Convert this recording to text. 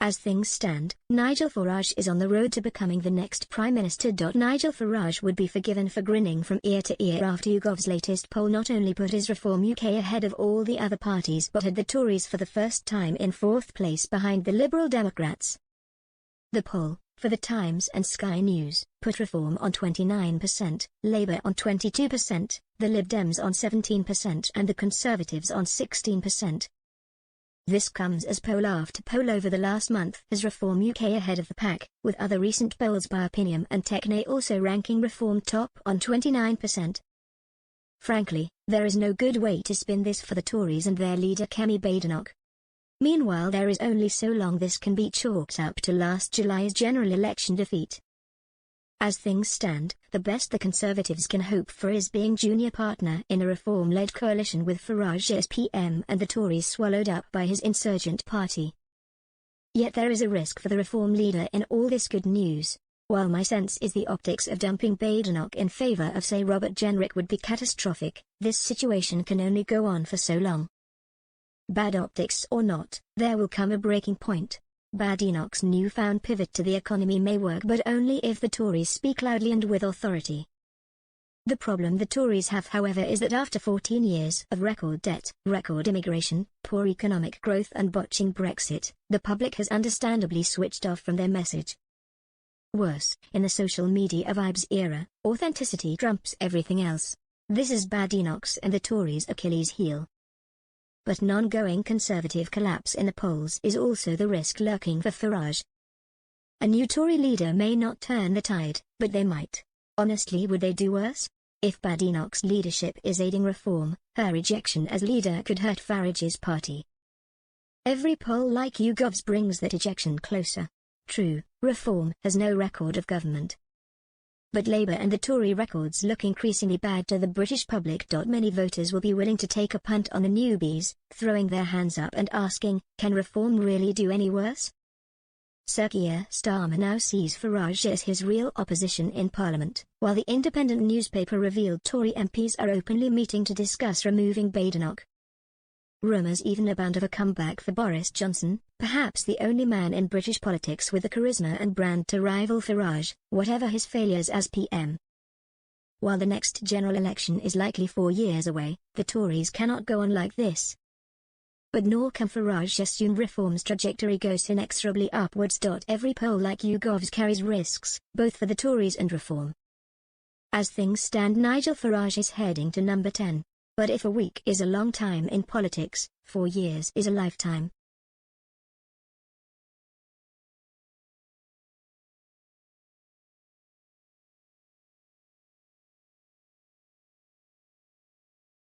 As things stand, Nigel Farage is on the road to becoming the next Prime Minister. Nigel Farage would be forgiven for grinning from ear to ear after YouGov's latest poll not only put his Reform UK ahead of all the other parties but had the Tories for the first time in fourth place behind the Liberal Democrats. The poll, for The Times and Sky News, put Reform on 29%, Labour on 22%, the Lib Dems on 17% and the Conservatives on 16%. This comes as poll after poll over the last month has Reform UK ahead of the pack, with other recent polls by Opinium and Techne also ranking Reform top on 29%. Frankly, there is no good way to spin this for the Tories and their leader Kemi Badenoch. Meanwhile, there is only so long this can be chalked up to last July's general election defeat. As things stand, the best the Conservatives can hope for is being junior partner in a Reform-led coalition with Farage as PM and the Tories swallowed up by his insurgent party. Yet there is a risk for the Reform leader in all this good news. While my sense is the optics of dumping Badenoch in favour of say Robert Jenrick would be catastrophic, this situation can only go on for so long. Bad optics or not, there will come a breaking point. Badenoch's newfound pivot to the economy may work but only if the Tories speak loudly and with authority. The problem the Tories have however is that after 14 years of record debt, record immigration, poor economic growth and botching Brexit, the public has understandably switched off from their message. Worse, in the social media vibes era, authenticity trumps everything else. This is Badenoch's and the Tories' Achilles heel. But an ongoing Conservative collapse in the polls is also the risk lurking for Farage. A new Tory leader may not turn the tide, but they might. Honestly, would they do worse? If Badenoch's leadership is aiding Reform, her ejection as leader could hurt Farage's party. Every poll like YouGov's brings that ejection closer. True, Reform has no record of government. But Labour and the Tory records look increasingly bad to the British public. Many voters will be willing to take a punt on the newbies, throwing their hands up and asking, can Reform really do any worse? Sir Keir Starmer now sees Farage as his real opposition in Parliament, while the Independent newspaper revealed Tory MPs are openly meeting to discuss removing Badenoch. Rumours even abound of a comeback for Boris Johnson, perhaps the only man in British politics with the charisma and brand to rival Farage, whatever his failures as PM. While the next general election is likely 4 years away, the Tories cannot go on like this. But nor can Farage assume Reform's trajectory goes inexorably upwards. Every poll like YouGov's carries risks, both for the Tories and Reform. As things stand, Nigel Farage is heading to number 10. But if a week is a long time in politics, 4 years is a lifetime.